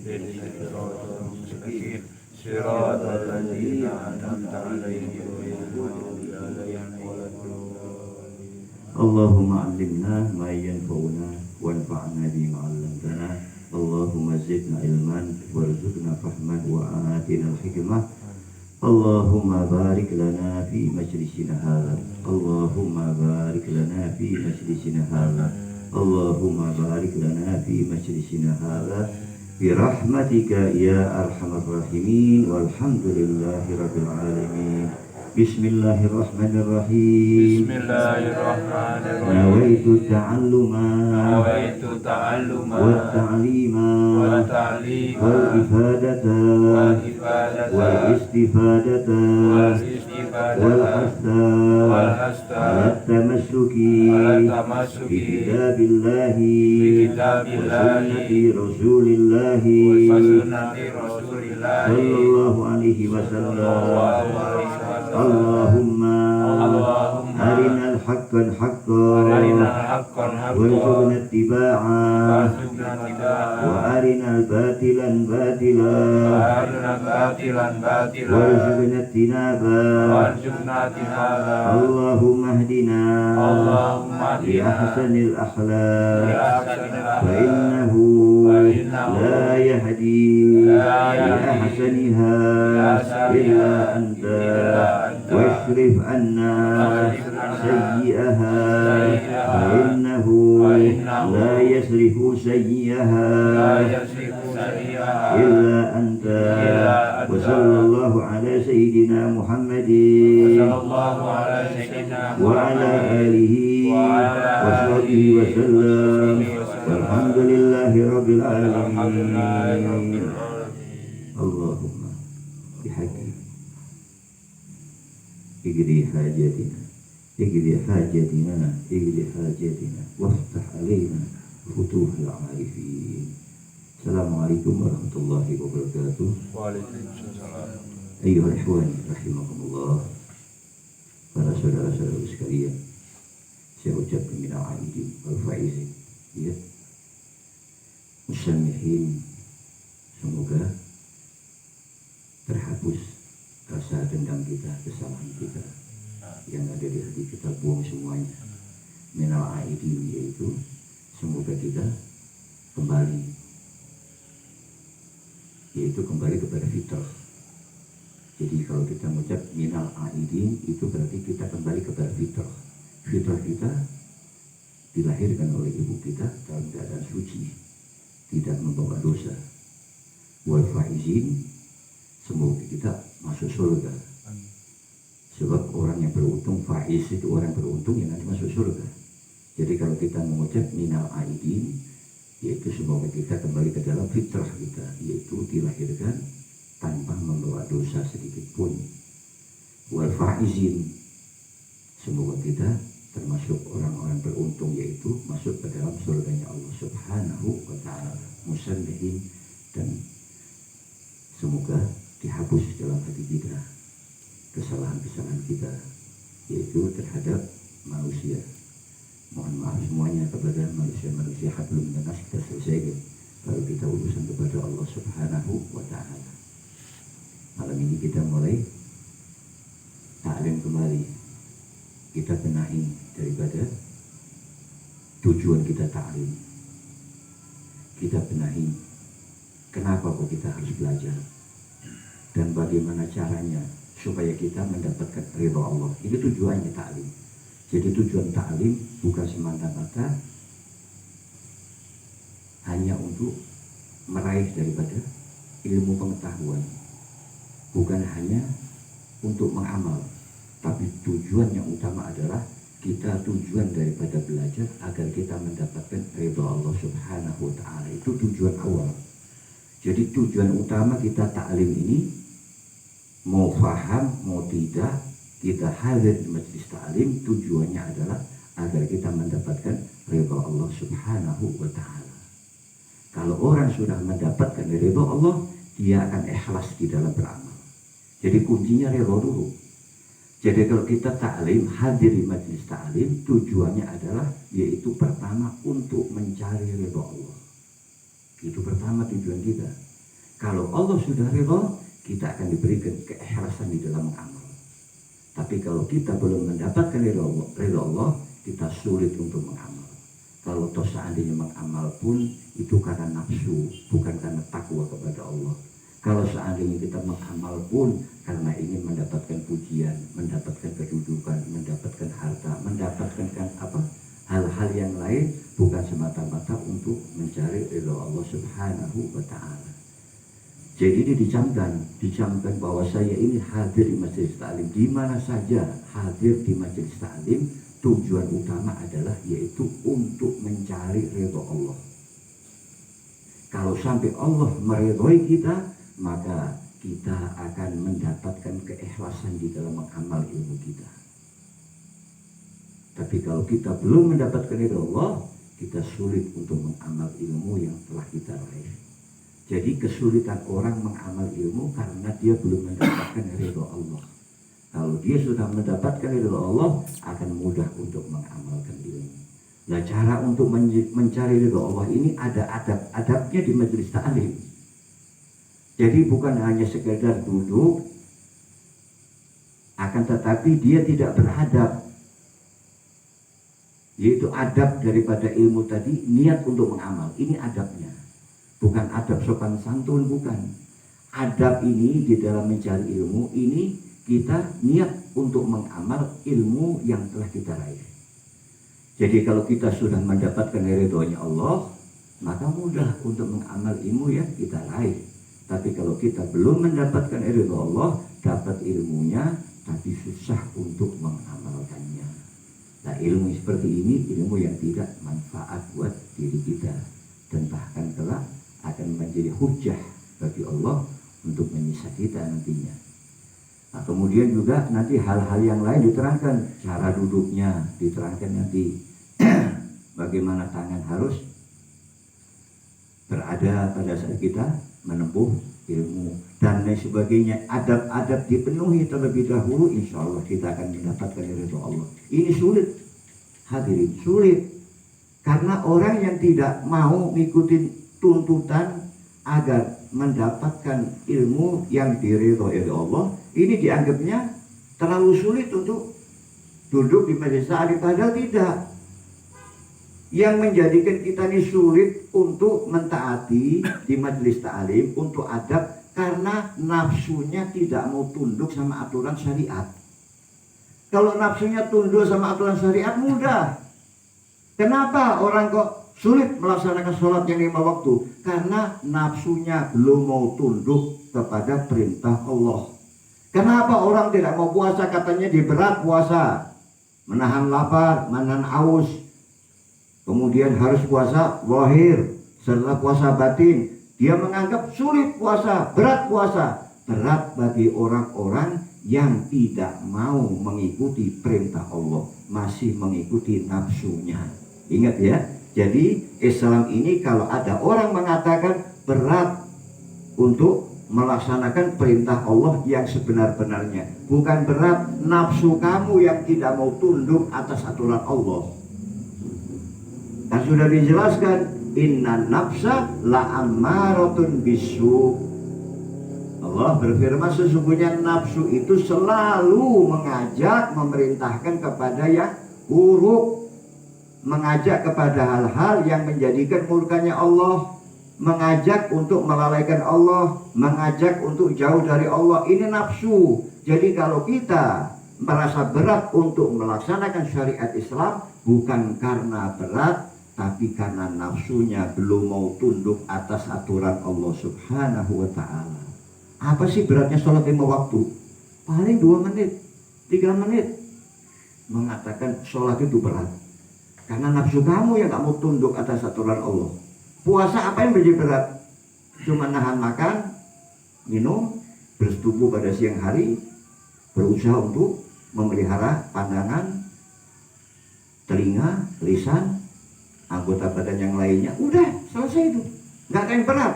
اهدنا الصراط المستقيم صراط الذين أنعمت عليهم غير المغضوب عليهم ولا الضالين. اللهم علمنا ما ينفعنا وانفعنا بما علمتنا. اللهم زدنا علما وارزقنا فهما وآتنا الحكمة. اللهم بارك لنا في مجلسنا هذا. اللهم بارك لنا في مجلسنا هذا. اللهم بارك لنا في مجلسنا هذا برحمتك يا أرحم الراحمين والحمد لله رب العالمين. بسم الله الرحمن الرحيم. بسم الله الرحمن الرحيم. نويت التعلم والتعليم والإفادة والاستفادة والحث على التمسك بكتاب الله وسنة رسول الله صلى الله عليه وسلم. اللهم أرنا الحق حقا وارزقنا اتباعه وأرنا الباطل باطلا وارزقنا اجتنابه. اللهم اهدنا لأحسن الأخلاق فإنه لا يهدي لأحسنها إلا أنت واصرف عنا سيئها فإنه لا يصرف سيئها إلا أنت. وصلى الله على سيدنا محمد وعلى آله وصحبه وسلم والحمد لله رب العالمين. اللهم بحقه اقضي حاجاتنا اقضي حاجاتنا اقضي حاجاتنا وافتح علينا فتوح العارفين. السلام عليكم ورحمة الله وبركاته. Waalaikumsalam. أيها الإخوان رحمكم الله. Para saudara-saudara sekalian, saya ucapkan minal aidin wal faizin, ya, musamihin, semoga terhapus rasa dendam kita, kesalahan kita yang ada di hati kita, buang semuanya. Minal aidin, yaitu semoga kita kembali, yaitu kembali kepada fitrah. Jadi kalau kita mengucap minal aidin, itu berarti kita kembali kepada fitrah. Fitrah kita dilahirkan oleh ibu kita dalam keadaan suci, tidak membawa dosa. Wal faizin, semoga kita masuk surga. Sebab orang yang beruntung, faiz itu orang beruntung yang nanti masuk surga. Jadi kalau kita mengucap minal aidin, yaitu semoga kita kembali ke dalam fitrah kita, yaitu dilahirkan tanpa membawa dosa sedikit pun. Wal faizin, semoga kita termasuk orang-orang beruntung, yaitu masuk ke dalam surganya Allah Subhanahu wa ta'ala. Musammihin, dan semoga dihapus dalam hati kita kesalahan-kesalahan kita, yaitu terhadap manusia. Mohon maaf semuanya kepada manusia-manusia hablum minan nas, kita selesaikan. Kalau kita urusan kepada Allah Subhanahu wa ta'ala. Malam ini kita mulai ta'lim kembali. Kita benahi daripada tujuan kita ta'lim. Kita benahi kenapa kok kita harus belajar dan bagaimana caranya supaya kita mendapatkan ridha Allah. Ini tujuannya ta'lim. Jadi tujuan ta'lim bukan semata-mata hanya untuk meraih daripada ilmu pengetahuan, bukan hanya untuk mengamal, tapi tujuan yang utama adalah kita tujuan daripada belajar agar kita mendapatkan ridha Allah Subhanahu wa ta'ala. Itu tujuan awal. Jadi tujuan utama kita ta'lim ini, mau faham mau tidak, kita hadir di majelis ta'lim, tujuannya adalah agar kita mendapatkan ridha Allah Subhanahu wa ta'ala. Kalau orang sudah mendapatkan ridha Allah, dia akan ikhlas di dalam beramal. Jadi kuncinya ridha dulu. Jadi kalau kita ta'lim, hadir di majelis ta'lim, tujuannya adalah yaitu pertama untuk mencari ridha Allah. Itu pertama tujuan kita. Kalau Allah sudah ridho, kita akan diberikan keikhlasan di dalam mengamal. Tapi kalau kita belum mendapatkan ridho Allah, kita sulit untuk mengamal. Kalau toh seandainya mengamal pun itu karena nafsu, bukan karena takwa kepada Allah. Kalau seandainya kita mengamal pun karena ingin mendapatkan pujian, mendapatkan kedudukan, mendapatkan harta, mendapatkan hal-hal yang lain, bukan semata-mata untuk mencari ridho Allah Subhanahu wa Ta'ala. Jadi ini dicamkan bahwa saya ini hadir di majelis taklim, di mana saja hadir di majelis taklim, tujuan utama adalah yaitu untuk mencari ridho Allah. Kalau sampai Allah meridhoi kita, maka kita akan mendapatkan keikhlasan di dalam mengamal ilmu kita. Tapi kalau kita belum mendapatkan ridho Allah, kita sulit untuk mengamal ilmu yang telah kita raih. Jadi kesulitan orang mengamal ilmu karena dia belum mendapatkan ridho Allah. Kalau dia sudah mendapatkan ridho Allah, akan mudah untuk mengamalkan ilmu. Nah, cara untuk mencari ridho Allah ini ada adab-adabnya di majelis ta'lim. Jadi bukan hanya sekedar duduk, akan tetapi dia tidak beradab. Yaitu adab daripada ilmu tadi, niat untuk mengamal. Ini adabnya. Bukan adab sopan santun, bukan. Adab ini di dalam mencari ilmu, ini kita niat untuk mengamal ilmu yang telah kita raih. Jadi kalau kita sudah mendapatkan ridhonya Allah, maka mudah untuk mengamal ilmu yang kita raih. Tapi kalau kita belum mendapatkan ridho Allah, dapat ilmunya, tapi susah untuk mengamalkannya. Nah, ilmu seperti ini, ilmu yang tidak manfaat buat diri kita. Dan bahkan kelak akan menjadi hujjah bagi Allah untuk menyiksa kita nantinya. Nah, kemudian juga nanti hal-hal yang lain diterangkan, cara duduknya diterangkan nanti. Bagaimana tangan harus berada pada saat kita menempuh ilmu dan lain sebagainya. Adab-adab dipenuhi terlebih dahulu, insya Allah kita akan mendapatkan ridho Allah. Ini sulit, hadirin, sulit. Karena orang yang tidak mau ngikutin tuntutan agar mendapatkan ilmu yang diridhoi oleh Allah, ini dianggapnya terlalu sulit untuk duduk di majelis ta'lim, padahal tidak. Yang menjadikan kita ini sulit untuk mentaati di majelis ta'lim untuk adab karena nafsunya tidak mau tunduk sama aturan syariat. Kalau nafsunya tunduk sama aturan syariat mudah. Kenapa orang kok sulit melaksanakan sholat yang 5 waktu? Karena nafsunya belum mau tunduk kepada perintah Allah. Kenapa orang tidak mau puasa? Katanya diberat puasa, menahan lapar, menahan aus. Kemudian harus puasa zahir serta puasa batin. Dia menganggap sulit puasa, berat puasa. Berat bagi orang-orang yang tidak mau mengikuti perintah Allah, masih mengikuti nafsunya. Ingat ya, jadi Islam ini kalau ada orang mengatakan berat untuk melaksanakan perintah Allah yang sebenar-benarnya, bukan berat nafsu kamu yang tidak mau tunduk atas aturan Allah. Dan sudah dijelaskan, inna nafsa la'ammaratun bisu. Allah berfirman, sesungguhnya nafsu itu selalu mengajak, memerintahkan kepada yang buruk, mengajak kepada hal-hal yang menjadikan murkanya Allah, mengajak untuk melalaikan Allah, mengajak untuk jauh dari Allah. Ini nafsu. Jadi kalau kita merasa berat untuk melaksanakan syariat Islam, bukan karena berat, tapi karena nafsunya belum mau tunduk atas aturan Allah Subhanahu wa Ta'ala. Apa sih beratnya sholat 5 waktu? Paling 2 menit, 3 menit. Mengatakan sholat itu berat karena nafsu kamu yang gak mau tunduk atas aturan Allah. Puasa apa yang menjadi berat? Cuma nahan makan, minum, bersetubuh pada siang hari, berusaha untuk memelihara pandangan, telinga, lisan, anggota badan yang lainnya. Udah selesai itu, nggak ada yang berat.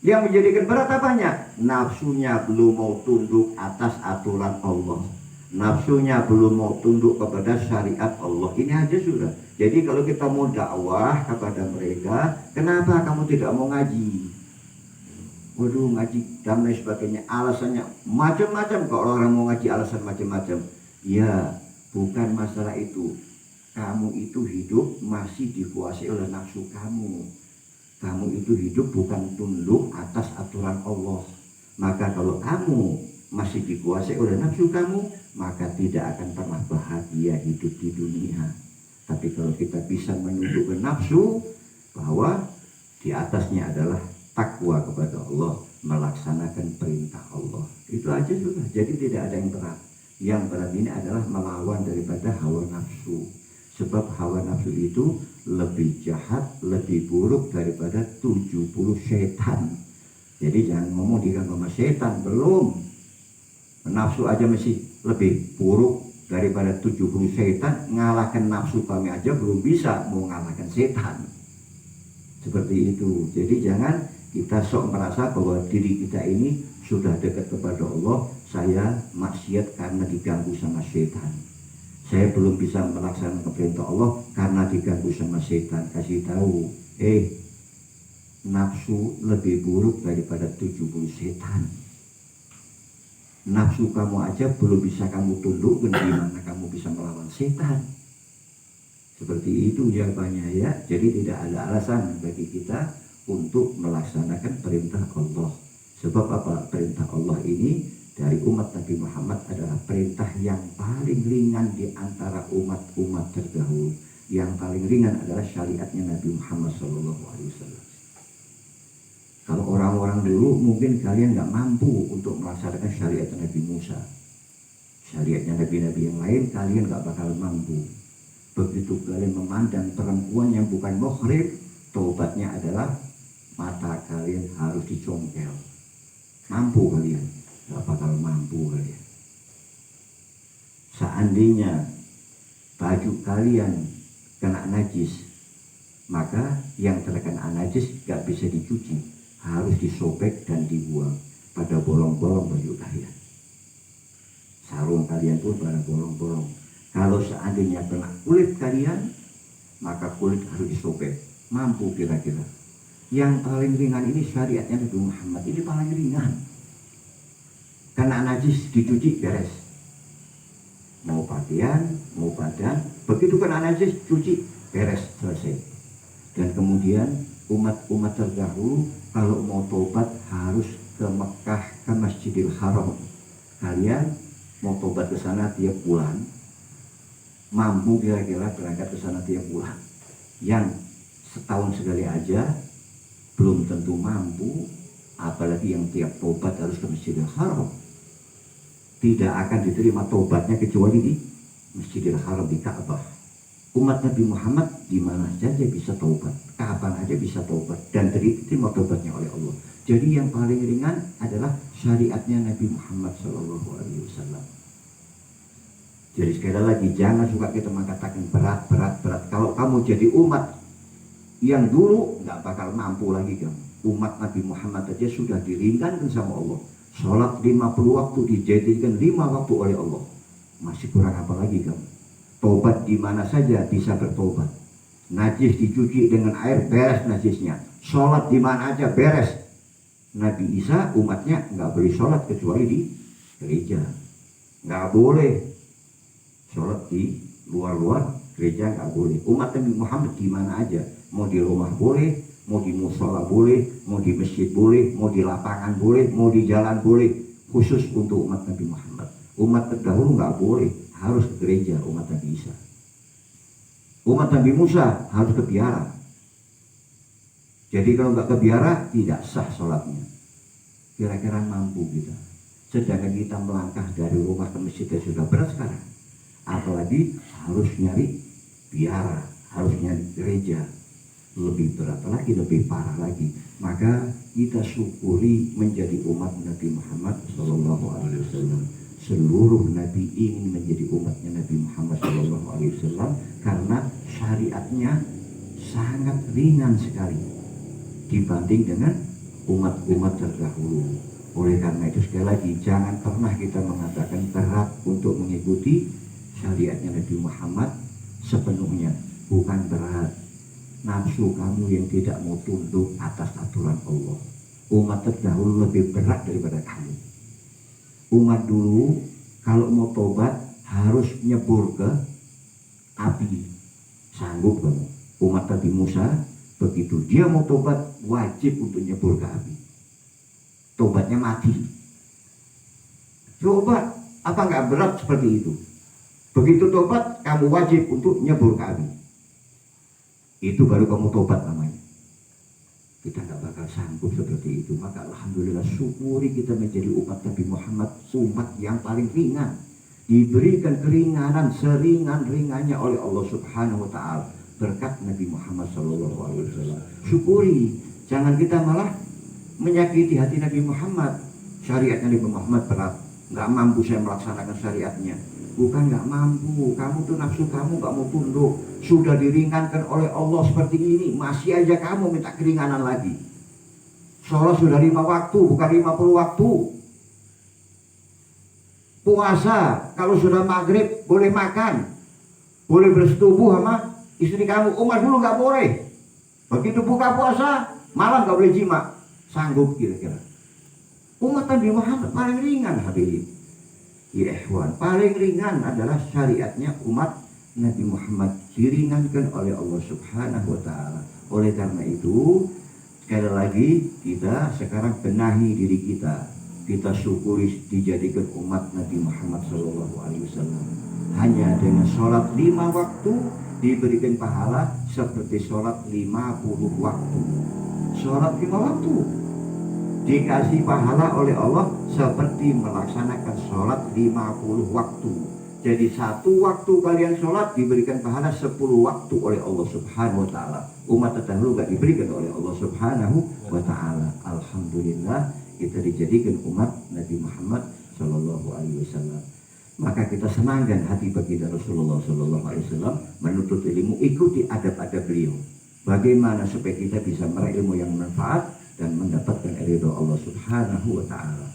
Yang menjadikan berat apanya? Nafsunya belum mau tunduk atas aturan Allah, nafsunya belum mau tunduk kepada syariat Allah. Ini aja sudah. Jadi kalau kita mau dakwah kepada mereka, kenapa kamu tidak mau ngaji? waduh ngaji dan lain sebagainya, alasannya macam-macam. Kalau orang mau ngaji alasan macam-macam, ya bukan masalah itu. Kamu itu hidup masih dikuasai oleh nafsu kamu. Kamu itu hidup bukan tunduk atas aturan Allah. Maka kalau kamu masih dikuasai oleh nafsu kamu, maka tidak akan pernah bahagia hidup di dunia. Tapi kalau kita bisa menundukkan nafsu, bahwa di atasnya adalah takwa kepada Allah, melaksanakan perintah Allah, itu aja sudah. Jadi tidak ada yang berat. Yang berat ini adalah melawan daripada hawa nafsu. Sebab hawa nafsu itu lebih jahat, lebih buruk daripada 70 setan. Jadi jangan ngomong diganggu sama setan, belum. Nafsu aja masih lebih buruk daripada 70 setan. Ngalahkan nafsu kami aja belum bisa, mau ngalahkan setan. Seperti itu. Jadi jangan kita sok merasa bahwa diri kita ini sudah dekat kepada Allah. Saya maksiat karena diganggu sama setan. Saya belum bisa melaksanakan perintah Allah karena diganggu sama setan. Kasih tahu, nafsu lebih buruk daripada 70 setan. Nafsu kamu aja belum bisa kamu tundukkan, gimana kamu bisa melawan setan? Seperti itu jawabannya ya. Jadi tidak ada alasan bagi kita untuk melaksanakan perintah Allah. Sebab apa? Perintah Allah ini dari umat Nabi Muhammad adalah perintah yang paling ringan di antara umat-umat terdahulu. Yang paling ringan adalah syariatnya Nabi Muhammad SAW. Kalau orang-orang dulu mungkin kalian nggak mampu untuk melaksanakan syariat Nabi Musa. Syariatnya Nabi-Nabi yang lain kalian nggak bakal mampu. Begitu kalian memandang perempuan yang bukan muhrim, taubatnya adalah mata kalian harus dicongkel. Mampu kalian? Nggak bakal mampu kalian. Seandainya baju kalian kena najis, maka yang terkena najis nggak bisa dicuci, harus disobek dan dibuang pada bolong-bolong baju kalian. Sarung kalian pun pada bolong-bolong. Kalau seandainya kena kulit kalian, maka kulit harus disobek. Mampu kira-kira? Yang paling ringan ini syariatnya Nabi Muhammad, ini paling ringan. Kena najis dicuci beres. Mau pakaian, mau badan, begitu kena najis cuci beres, selesai. Dan kemudian umat-umat terdahulu kalau mau tobat harus ke Mekah, ke Masjidil Haram. Kalian mau tobat ke sana tiap bulan, mampu kira-kira berangkat ke sana tiap bulan? Yang setahun sekali aja belum tentu mampu, apalagi yang tiap tobat harus ke Masjidil Haram. Tidak akan diterima tobatnya kecuali di Masjidil Haram, di Ka'bah. Umat Nabi Muhammad di mana saja bisa taubat, kapan aja bisa taubat dan diterima taubatnya oleh Allah. Jadi yang paling ringan adalah syariatnya Nabi Muhammad SAW. Jadi sekali lagi jangan suka kita mengatakan berat. Kalau kamu jadi umat yang dulu nggak bakal mampu lagi kamu. Umat Nabi Muhammad aja sudah diringankan sama Allah. Sholat 50 waktu dijadikan 5 waktu oleh Allah. Masih kurang apa lagi kamu? Tobat di mana saja bisa bertobat. Najis dicuci dengan air, beres najisnya. Sholat di mana aja beres. Nabi Isa umatnya nggak boleh sholat kecuali di gereja. Nggak boleh sholat di luar gereja, nggak boleh. Umat Nabi Muhammad di mana aja. Mau di rumah boleh, mau di musola boleh, mau di masjid boleh, mau di lapangan boleh, mau di jalan boleh. Khusus untuk umat Nabi Muhammad. Umat terdahulu nggak boleh, harus ke gereja umat Nabi Isa. Umat Nabi Musa harus ke biara. Jadi kalau nggak ke biara tidak sah sholatnya. Kira-kira mampu kita. Sedangkan kita melangkah dari rumah ke masjid sudah berat sekarang. Apalagi harus nyari biara, harus nyari gereja. Lebih berat lagi, lebih parah lagi. Maka kita syukuri menjadi umat Nabi Muhammad SAW. Seluruh Nabi ingin menjadi umatnya Nabi Muhammad SAW karena syariatnya sangat ringan sekali dibanding dengan umat-umat terdahulu. Oleh karena itu sekali lagi jangan pernah kita mengatakan berat untuk mengikuti syariatnya Nabi Muhammad sepenuhnya. Bukan berat. Nafsu kamu yang tidak mau tunduk atas aturan Allah. Umat terdahulu lebih berat daripada kamu. Umat dulu kalau mau tobat harus nyebur ke api. Sanggup kamu? Umat Nabi Musa begitu dia mau tobat wajib untuk nyebur ke api. Tobatnya mati. Coba apa nggak berat seperti itu? Begitu tobat kamu wajib untuk nyebur ke api. Itu baru kamu tobat namanya. Kita nggak bakal sanggup seperti itu. Maka alhamdulillah syukuri kita menjadi umat Nabi Muhammad, umat yang paling ringan, diberikan keringanan seringan-ringannya oleh Allah Subhanahu wa taala berkat Nabi Muhammad sallallahu alaihi wasallam. Syukuri, jangan kita malah menyakiti hati Nabi Muhammad. Syariatnya Nabi Muhammad berat, nggak mampu saya melaksanakan syariatnya. Bukan nggak mampu, kamu tuh nafsu kamu nggak mau tunduk. Sudah diringankan oleh Allah seperti ini, masih aja kamu minta keringanan lagi. Sholat sudah 5 waktu, bukan 50 waktu. Puasa, kalau sudah maghrib boleh makan, boleh bersetubuh sama istri kamu. Umat dulu nggak boleh. Begitu buka puasa, malam nggak boleh jima. Sanggup kira-kira? Umat Nabi Muhammad paling ringan hadirin. Ya ikhwan, paling ringan adalah syariatnya umat Nabi Muhammad, diringankan oleh Allah Subhanahu wa taala. Oleh karena itu, sekali lagi kita sekarang benahi diri kita. Kita syukuri dijadikan umat Nabi Muhammad sallallahu alaihi wasallam. Hanya dengan sholat 5 waktu diberikan pahala seperti sholat 50 waktu. Sholat 5 waktu dikasih pahala oleh Allah seperti melaksanakan sholat 50 waktu. Jadi 1 waktu kalian sholat diberikan pahala 10 waktu oleh Allah Subhanahu wa ta'ala. Umat terdahulu gak diberikan oleh Allah Subhanahu wa ta'ala. Alhamdulillah kita dijadikan umat Nabi Muhammad sallallahu alaihi wasallam. Maka kita senangkan hati baginda Rasulullah sallallahu alaihi wasallam menuntut ilmu, ikuti adab-adab beliau. Bagaimana supaya kita bisa meraih ilmu yang bermanfaat dan mendapatkan ridho Allah Subhanahu wa ta'ala.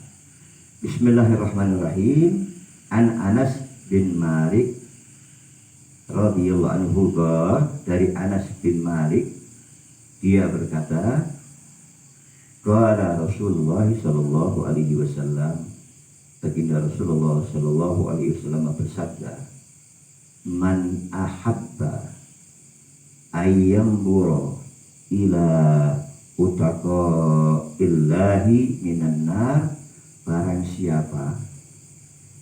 Bismillahirrahmanirrahim. An Anas bin Malik radhiyallahu anhu, dari Anas bin Malik dia berkata, qala Rasulullah sallallahu alaihi wasallam, baginda Rasulullah sallallahu alaihi wasallam bersabda, man ahabba ayyambura ila utaka illahi minan nar, barang siapa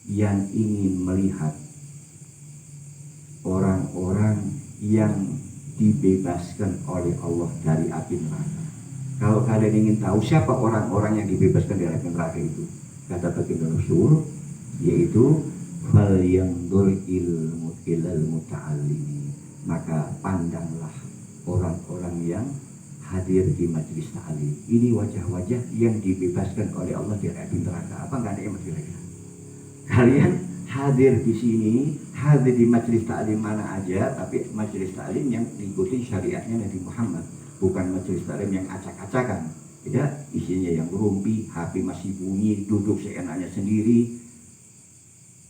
yang ingin melihat orang-orang yang dibebaskan oleh Allah dari api neraka. Kalau kalian ingin tahu siapa orang-orang yang dibebaskan dari api neraka itu, kata baginda Rasul, yaitu fal yandur ilal muta'allimi, maka pandanglah orang-orang yang hadir di majelis ta'lim. Ini wajah-wajah yang dibebaskan oleh Allah dari api neraka. Apa nggak ada yang kira-kira? Kalian hadir di sini, hadir di majelis ta'lim mana aja, tapi majelis ta'lim yang mengikuti syariatnya Nabi Muhammad, bukan majelis ta'lim yang acak-acakan. Tidak, isinya yang rumpi, HP masih bunyi, duduk seenaknya sendiri,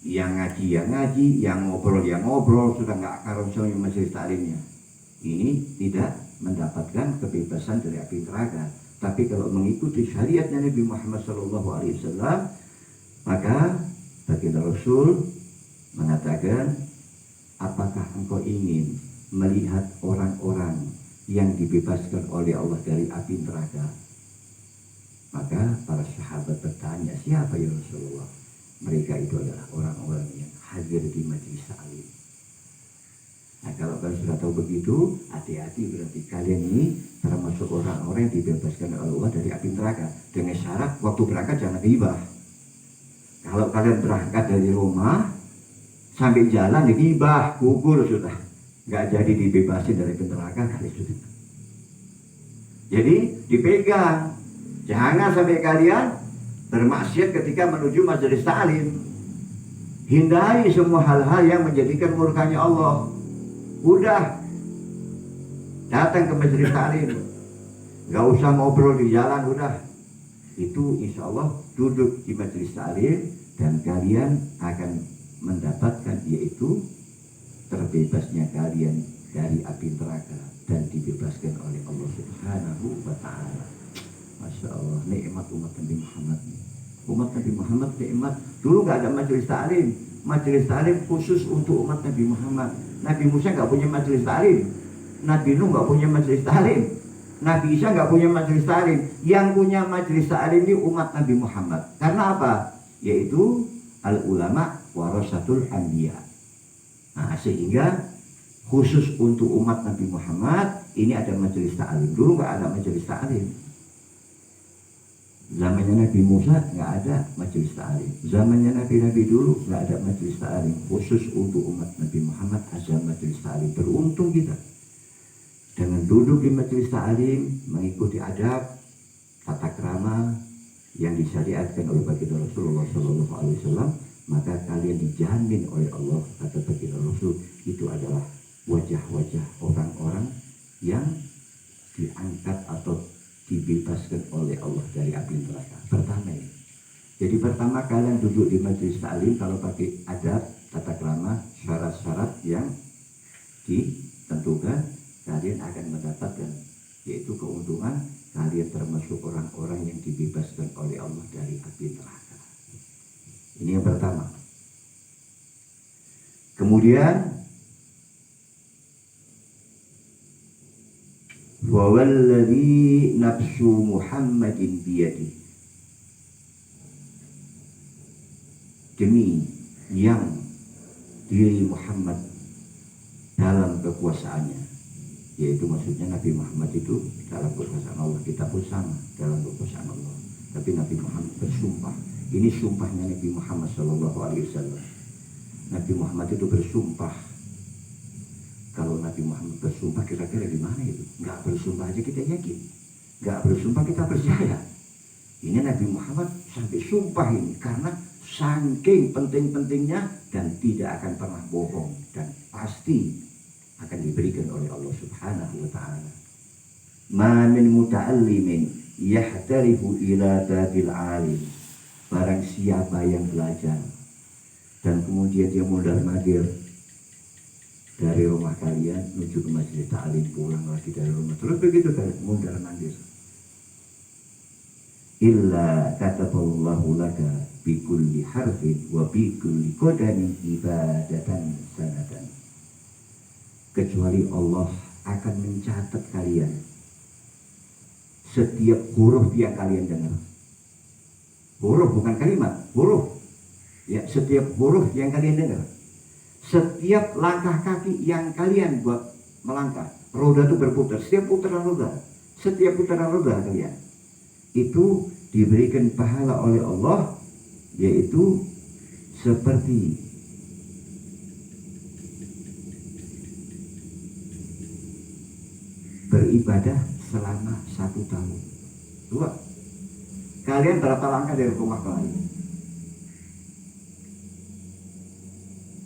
yang ngaji, yang ngobrol, sudah nggak karunya majelis ta'limnya. Ini tidak mendapatkan kebebasan dari api neraka. Tapi kalau mengikuti syariatnya Nabi Muhammad SAW, maka baginda Rasul mengatakan, apakah engkau ingin melihat orang-orang yang dibebaskan oleh Allah dari api neraka? Maka para sahabat bertanya, siapa ya Rasulullah? Mereka itu adalah orang-orang yang hadir di majelis ta'lim. Nah, kalau kalian sudah tahu begitu, hati-hati, berarti kalian ini termasuk orang-orang yang dibebaskan oleh Allah dari api neraka. Dengan syarat waktu berangkat jangan ghibah. Kalau kalian berangkat dari rumah sampai jalan ghibah, gugur sudah, nggak jadi dibebasin dari api neraka kali sudah. Jadi dipegang, jangan sampai kalian bermaksiat ketika menuju majelis ta'lim. Hindari semua hal-hal yang menjadikan murkanya Allah. Udah datang ke majelis ta'lim, nggak usah ngobrol di jalan, udah itu insya Allah duduk di majelis ta'lim dan kalian akan mendapatkan yaitu terbebasnya kalian dari api neraka dan dibebaskan oleh Allah Subhanahu wa ta'ala. Masya Allah. nikmat umat Nabi Muhammad. Umat Nabi Muhammad nikmat. Dulu nggak ada majelis ta'lim. Majelis ta'lim khusus untuk umat Nabi Muhammad. Nabi Musa nggak punya majelis ta'lim. Nabi Nuh nggak punya majelis ta'lim. Nabi Isa nggak punya majelis ta'lim. Yang punya majelis ta'lim ini umat Nabi Muhammad. Karena apa? Yaitu al-ulama warasatul anbiya. Nah, sehingga khusus untuk umat Nabi Muhammad ini ada majelis ta'lim. Dulu nggak ada majelis ta'lim. Zamannya Nabi Musa nggak ada majelis ta'lim. Zamannya Nabi-Nabi dulu nggak ada majelis ta'lim. Khusus untuk umat Nabi Muhammad ada majelis ta'lim. Beruntung kita dengan duduk di majelis ta'lim, mengikuti adab, tata krama yang disyariatkan oleh baginda Rasulullah SAW, maka kalian dijamin oleh Allah, kata baginda Rasul, itu adalah wajah-wajah orang-orang yang diangkat atau dibebaskan oleh Allah dari api neraka. Pertama ini. Jadi pertama kalian duduk di majelis ta'lim kalau pakai adab, tata krama, syarat-syarat yang ditentukan, kalian akan mendapatkan yaitu keuntungan kalian termasuk orang-orang yang dibebaskan oleh Allah dari api neraka. Ini yang pertama. Kemudian wawalladhi nafsu Muhammadin biyadi, demi yang diri Muhammad dalam kekuasaannya, yaitu maksudnya Nabi Muhammad itu dalam kekuasaan Allah, kita pun sama dalam kekuasaan Allah. Tapi Nabi Muhammad bersumpah, ini sumpahnya Nabi Muhammad SAW. Nabi Muhammad itu bersumpah. Kalau Nabi Muhammad bersumpah kira-kira di mana itu? Nggak bersumpah aja kita yakin, nggak bersumpah kita percaya. Ini Nabi Muhammad sampai sumpah ini karena saking penting-pentingnya dan tidak akan pernah bohong dan pasti akan diberikan oleh Allah Subhanahu wa ta'ala. Ma min muta'allimin yahtarifu ila dadil alim. Barang siapa yang belajar dan kemudian dia mondar-mandir dari rumah kalian menuju ke majelis ta'lim, pulang lagi dari rumah, terus begitu kan mondar-mandir. Illa kataballahu laka bi kulli harfin wa bi kulli qadamin ibadatan sanatan. Kecuali Allah akan mencatat kalian setiap huruf yang kalian dengar. Huruf bukan kalimat, huruf. Ya, setiap huruf yang kalian dengar. Setiap langkah kaki yang kalian buat melangkah, roda itu berputar, setiap putaran roda kalian itu diberikan pahala oleh Allah, yaitu seperti beribadah selama 1 tahun. 2. Kalian berapa langkah dari rumah kalian?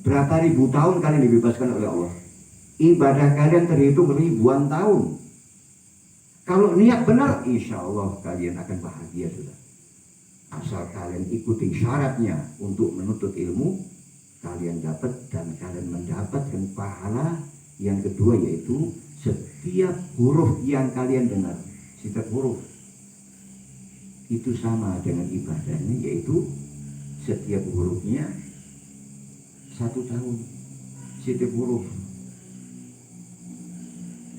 Berapa ribu tahun kalian dibebaskan oleh Allah? Ibadah kalian terhitung ribuan tahun. Kalau niat benar, insya Allah kalian akan bahagia sudah. Asal kalian ikuti syaratnya untuk menuntut ilmu, kalian dapat dan kalian mendapatkan pahala. Yang kedua yaitu setiap huruf yang kalian dengar, setiap huruf itu sama dengan ibadahnya, yaitu setiap hurufnya 1 tahun. Setiap huruf,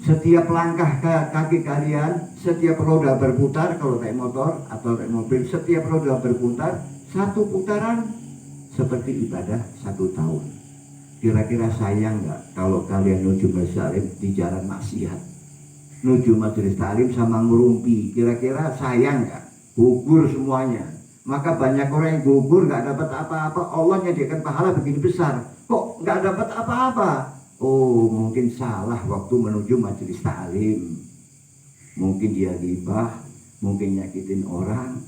setiap langkah kaki kalian, setiap roda berputar, kalau naik motor atau naik mobil, setiap roda berputar, 1 putaran seperti ibadah 1 tahun. Kira-kira sayang nggak kalau kalian nuju majelis ta'lim di jalan maksiat, nuju majelis ta'lim sama ngerumpi? Kira-kira sayang nggak? Gugur semuanya. Maka banyak orang yang gugur nggak dapat apa-apa, Allah nyediakan pahala begini besar, kok nggak dapat apa-apa? Oh, mungkin salah waktu menuju majelis ta'lim. Mungkin dia ghibah, mungkin nyakitin orang,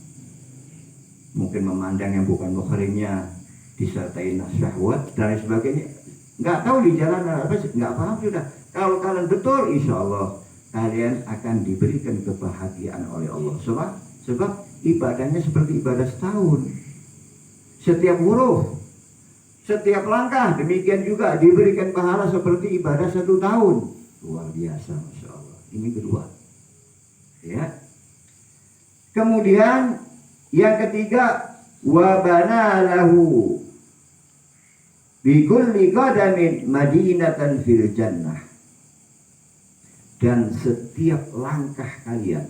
mungkin memandang yang bukan muhrimnya, disertai syahwat dan sebagainya. Nggak tahu di jalan apa sih, nggak paham sudah. Kalau kalian betul, insya Allah kalian akan diberikan kebahagiaan oleh Allah. Sebab ibadahnya seperti ibadah setahun. Setiap huruf, setiap langkah, demikian juga diberikan pahala seperti ibadah 1 tahun. Luar biasa, Masya Allah. Ini kedua. Ya. Kemudian yang ketiga, wa bana lahu bi kulli qadamin madinatan fil jannah. Dan setiap langkah kalian,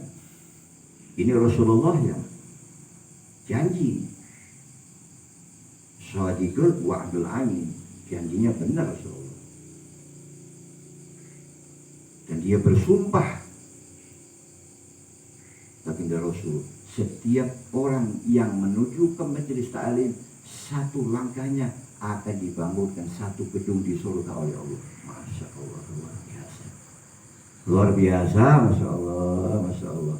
ini Rasulullah yang janji, shadiqul wa'dul amin, janjinya benar Rasulullah. Dan dia bersumpah, baginda Rasul, setiap orang yang menuju ke majelis ta'lim, satu langkahnya akan dibangunkan satu gedung di surga oleh Allah. Masya Allah, luar biasa. Luar biasa, Masya Allah, Masya Allah.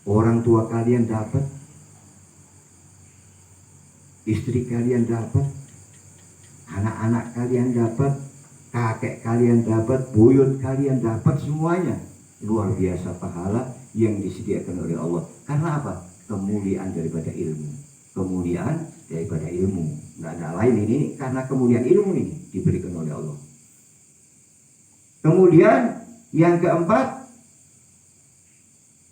Orang tua kalian dapat, istri kalian dapat, anak-anak kalian dapat, kakek kalian dapat, buyut kalian dapat, semuanya. Luar biasa pahala yang disediakan oleh Allah. Karena apa? Kemuliaan daripada ilmu. Kemuliaan daripada ilmu. Nggak ada lain ini, karena kemuliaan ilmu ini diberikan oleh Allah. Kemudian yang keempat,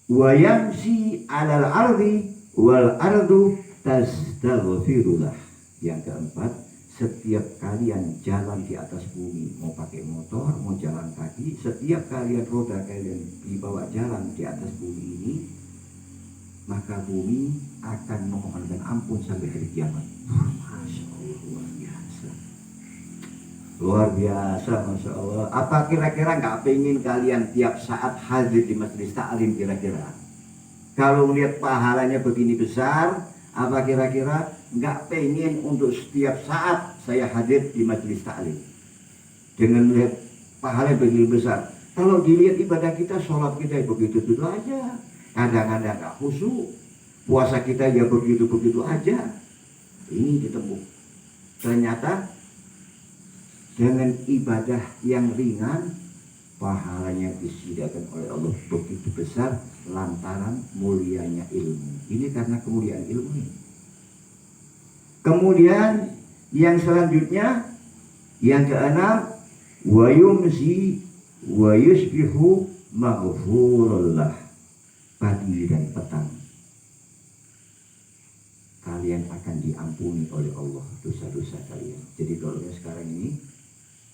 wa yamsi 'alal ardi wal ardu tastaghfirullah. Yang keempat, setiap kalian jalan di atas bumi, mau pakai motor, mau jalan kaki, setiap kalian roda kalian dibawa jalan di atas bumi ini, maka bumi akan memohonkan ampun sampai hari kiamat. Masya Allah, luar biasa. Luar biasa, Masya Allah. Apa kira-kira nggak pengen kalian tiap saat hadir di majelis ta'lim kira-kira? Kalau melihat pahalanya begini besar, apa kira-kira nggak pengen untuk setiap saat saya hadir di majelis ta'lim? Dengan melihat pahala begini besar. Kalau dilihat ibadah kita, sholat kita begitu-begitu aja. Kadang-kadang nggak khusyuk. Puasa kita ya begitu-begitu aja. Ini ditemu. Ternyata dengan ibadah yang ringan, pahalanya disediakan oleh Allah begitu besar lantaran mulianya ilmu. Ini karena kemuliaan ilmu ini. Kemudian yang selanjutnya, yang keenam, wa yumsi wa yusbihu maghfurullah. Pagi dan petang kalian akan diampuni oleh Allah dosa-dosa kalian. Jadi kalau sekarang ini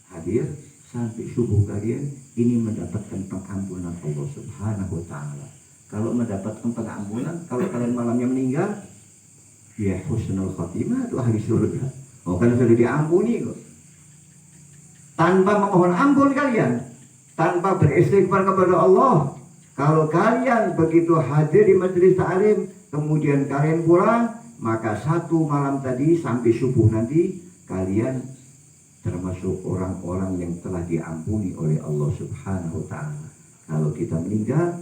hadir sampai subuh kalian ini mendapatkan pengampunan Allah Subhanahu wa ta'ala. Kalau mendapatkan pengampunan, kalau kalian malamnya meninggal, ya husnul khatimah, itu ahli surga. Oh, kalian sudah diampuni kok. Tanpa memohon ampun kalian, tanpa beristighfar kepada Allah. Kalau kalian begitu hadir di majelis ta'lim, kemudian kalian pulang, maka satu malam tadi sampai subuh nanti kalian termasuk orang-orang yang telah diampuni oleh Allah Subhanahu wa ta'ala. Kalau kita meninggal,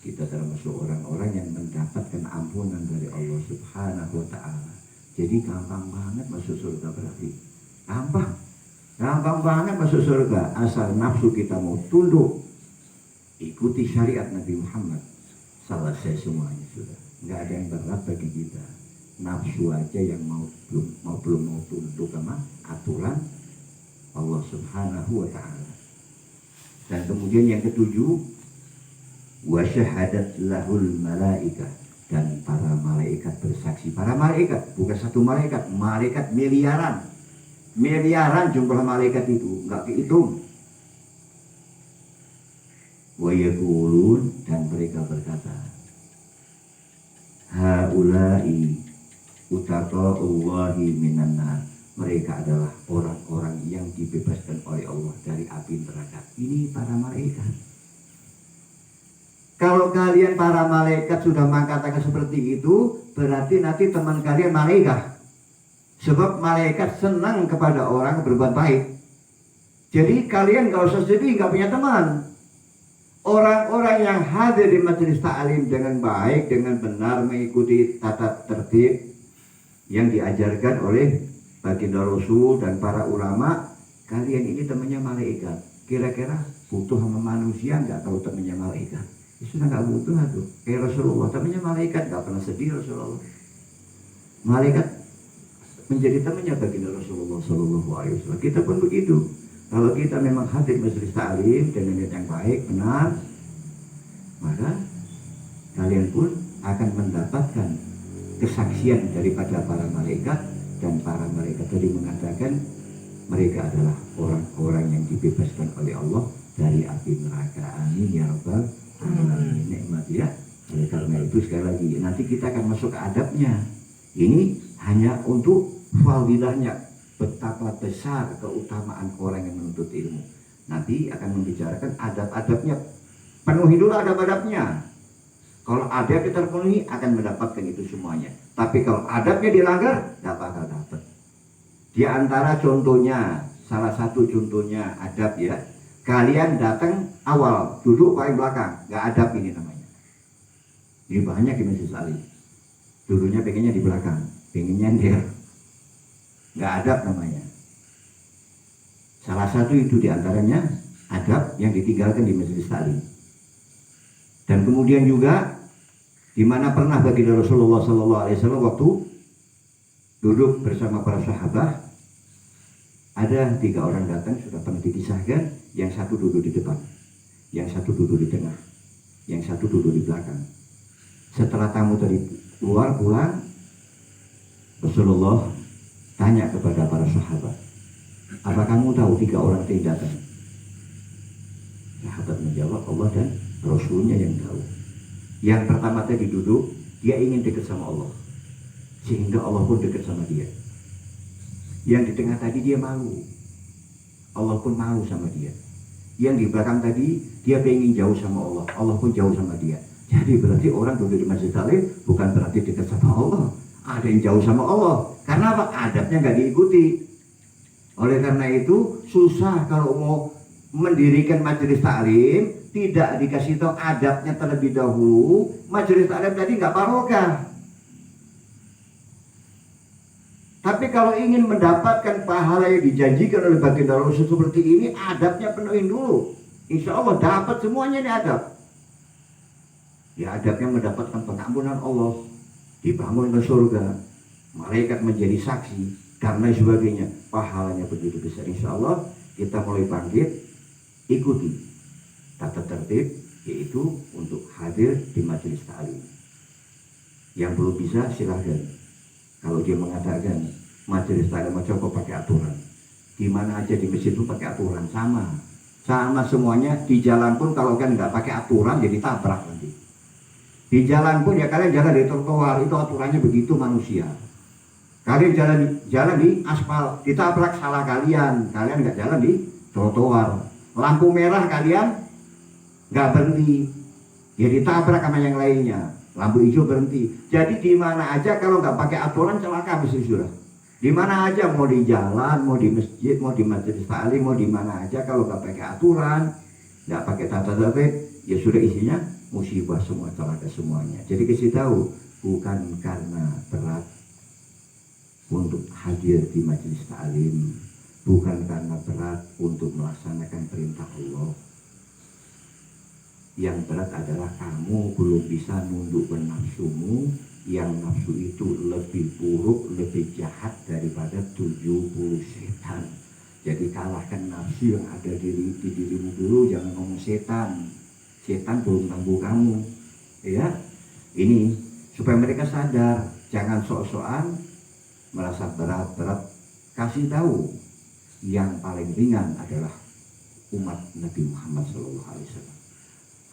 kita termasuk orang-orang yang mendapatkan ampunan dari Allah Subhanahu wa ta'ala. Jadi gampang banget masuk surga berarti. Gampang banget masuk surga, asal nafsu kita mau tunduk, ikuti syariat Nabi Muhammad. Selesai semuanya sudah. Nggak ada yang berat bagi kita. Nafsu aja yang belum mau tunduk sama aturan Allah Subhanahu wa ta'ala. Dan kemudian yang ketujuh, wa syahadat lahul malaikah, dan para malaikat bersaksi. Para malaikat, bukan satu malaikat, malaikat miliaran. Miliaran jumlah malaikat itu, nggak kehitung. Wa yaqulun, dan mereka berkata, haula'i utaqa'ullahi minan nar. Mereka adalah orang-orang yang dibebaskan oleh Allah dari api neraka. Ini para malaikat. Kalau kalian para malaikat sudah mengatakan seperti itu, berarti nanti teman kalian malaikat. Sebab malaikat senang kepada orang berbuat baik. Jadi kalian gak usah sedih, gak punya teman. Orang-orang yang hadir di majelis ta'lim dengan baik, dengan benar, mengikuti tata tertib yang diajarkan oleh baginda Rasul dan para ulama, kalian ini temannya malaikat. Kira-kira butuh sama manusia nggak tahu temannya malaikat? Ya sudah nggak butuh tuh. Kayak Rasulullah, temannya malaikat, nggak pernah sedih Rasulullah. Malaikat menjadi temannya baginda Rasulullah Sallallahu Alaihi Wasallam. Kita pun begitu. Kalau kita memang hadir majelis ta'lim dengan niat yang baik, benar, maka kalian pun akan mendapatkan kesaksian daripada para malaikat, dan para malaikat tadi mengatakan mereka adalah orang-orang yang dibebaskan oleh Allah dari api neraka. Amin ya rabbal alamin. Nikmat ya. Oleh karena itu sekali lagi nanti kita akan masuk ke adabnya. Ini hanya untuk fadilahnya, betapa besar keutamaan orang yang menuntut ilmu. Nanti akan membicarakan adab-adabnya. Penuhi dulu adab-adabnya. Kalau adabnya terpenuhi akan mendapatkan itu semuanya. Tapi kalau adabnya dilanggar, nggak bakal dapat. Di antara contohnya, salah satu contohnya adab ya. Kalian datang awal, duduk paling belakang, nggak adab ini namanya. Ini banyak di Masjid Salim. Duduknya pengennya di belakang, pengen nyender. Nggak adab namanya. Salah satu itu diantaranya adab yang ditinggalkan di Majelis Taklim. Dan kemudian juga di mana pernah baginda Rasulullah SAW waktu duduk bersama para sahabat, ada 3 orang datang, sudah pernah dikisahkan. Yang satu duduk di depan, yang satu duduk di tengah, yang satu duduk di belakang. Setelah tamu tadi keluar pulang, Rasulullah tanya kepada para sahabat, apa kamu tahu 3 orang yang datang? Sahabat menjawab, Allah dan Rasulnya yang tahu. Yang pertama tadi duduk, dia ingin dekat sama Allah, sehingga Allah pun dekat sama dia. Yang di tengah tadi dia malu, Allah pun malu sama dia. Yang di belakang tadi dia pengen jauh sama Allah, Allah pun jauh sama dia. Jadi berarti orang duduk di Masjid Salim bukan berarti dekat sama Allah, ada yang jauh sama Allah. Karena apa? Adabnya nggak diikuti. Oleh karena itu susah kalau mau mendirikan majelis taklim tidak dikasih tahu adabnya terlebih dahulu. Majelis taklim tadi nggak barokah. Tapi kalau ingin mendapatkan pahala yang dijanjikan oleh baginda Rasul seperti ini, adabnya penuhin dulu. Insya Allah dapat semuanya ini adab. Ya adabnya mendapatkan pengampunan Allah, dibangun ke surga, malaikat menjadi saksi, karena sebagainya. Pahalanya begitu besar. Insya Allah kita mulai bangkit, ikuti tata tertib, yaitu untuk hadir di majelis taklim. Yang belum bisa silahkan. Kalau dia mengatakan majelis taklim coba pakai aturan, di mana aja di masjid itu pakai aturan, sama semuanya. Di jalan pun kalau kan nggak pakai aturan jadi tabrak nanti. Di jalan pun ya kalian jalan di trotoar, itu aturannya begitu manusia. Kalian jalan di aspal, ditabrak salah kalian nggak jalan di trotoar. Lampu merah kalian nggak berhenti, ya ditabrak sama yang lainnya. Lampu hijau berhenti. Jadi di mana aja kalau nggak pakai aturan celaka mesti sudah. Di mana aja, mau di jalan, mau di masjid, mau di majelis taklim, mau di mana aja kalau nggak pakai aturan, nggak pakai tata tertib, ya sudah isinya musibah semua, celaka semuanya. Jadi kasih tahu, bukan karena berat untuk hadir di majelis taklim, bukan karena berat untuk melaksanakan perintah Allah. Yang berat adalah kamu belum bisa nundukkan nafsumu, yang nafsu itu lebih buruk, lebih jahat daripada 70 setan. Jadi kalahkan nafsu yang ada di dirimu dulu, jangan ngomong setan. Setan belum ganggu kamu. Ya, ini supaya mereka sadar, jangan sok-sokan merasa berat-berat. Kasih tahu yang paling ringan adalah umat Nabi Muhammad SAW.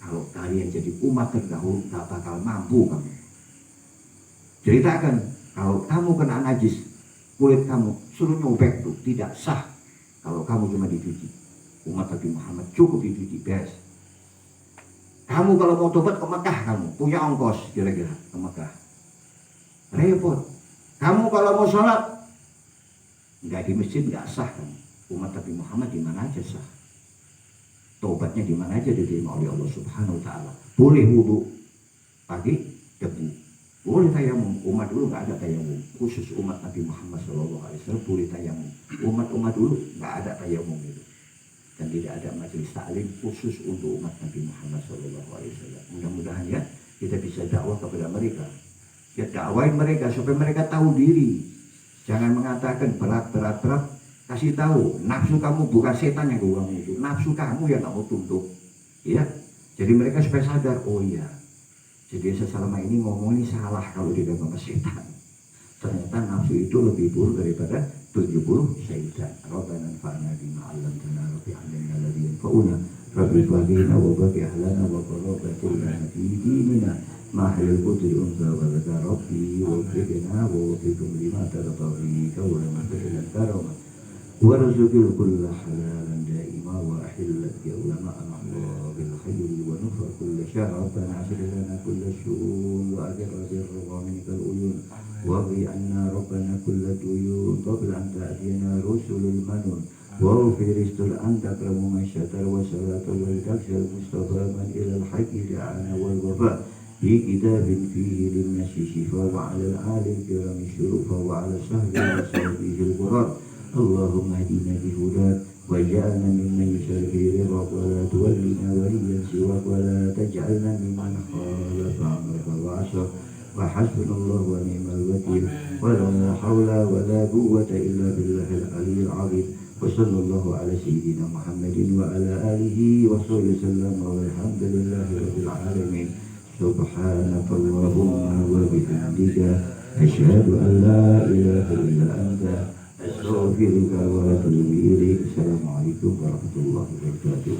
Kalau kalian jadi umat terdahulu gak bakal mampu kamu. Ceritakan, kalau kamu kena najis kulit kamu, suruh nyobek tuh, tidak sah. Kalau kamu cuma dicuci, umat Nabi Muhammad cukup dicuci, beres. Kamu kalau mau tobat ke Mekah, kamu punya ongkos kira-kira ke Mekah, repot. Kamu kalau mau sholat nggak di masjid nggak sah kamu. Umat Nabi Muhammad di mana aja sah. Tobatnya di mana aja diterima oleh Allah Subhanahu Wa Taala. Boleh wudu pagi debu, boleh tayamum. Umat dulu nggak ada tayamum, khusus umat Nabi Muhammad SAW boleh tayamum. Umat dulu nggak ada tayamum itu, dan tidak ada majelis taklim khusus untuk umat Nabi Muhammad SAW. Mudah-mudahan ya kita bisa dakwah kepada mereka, ya dakwain mereka supaya mereka tahu diri. Jangan mengatakan berat. Kasih tahu, nafsu kamu bukan setan yang ganggu itu, nafsu kamu yang nggak mau tunduk, ya. Jadi mereka supaya sadar, oh iya, Jadi saya selama ini ngomong ini salah kalau digabung sama setan. Ternyata nafsu itu lebih buruk daripada 70 syaitan. Rabbana anfa'na bima 'allamtana wa bi'allimna alladhi yanfa'una rabbi fahina wa baqi ahlana wa qarabatina fi dinina ma halal qutri unsa wa laka rabbi wa qina wa fikum lima taratawi kawla fi'lan karama wa rizqil kulla halalan da'ima wa ahillat ya ulama Allah bil khayri wa nufar kulla syar rabbana asir lana kulla syu'un wa adir birra minkal uyun واغفر عنا ربنا كل ديون قبل أن تأتينا رسل المنون واغفر استر أنت أكرم من شتر وصلاة ولتكسر المصطفى من إلى الحق دعانا والوفاء في كتاب فيه للناس شفاء وعلى الآل الكرام شرفا وعلى سهل وصحبه الغرار اللهم اهدنا بهداك واجعلنا ممن يسر في رضاك ولا تولنا وليا سواك ولا تجعلنا ممن خالف أمرك وعصاك وحسبنا الله ونعم الوكيل ولا حول ولا قوة إلا بالله العلي العظيم وصلى الله على سيدنا محمد وعلى آله وصحبه وسلم والحمد لله رب العالمين سبحانك اللهم وبحمدك أشهد أن لا إله إلا أنت أستغفرك وأتوب إليك السلام عليكم ورحمة الله وبركاته.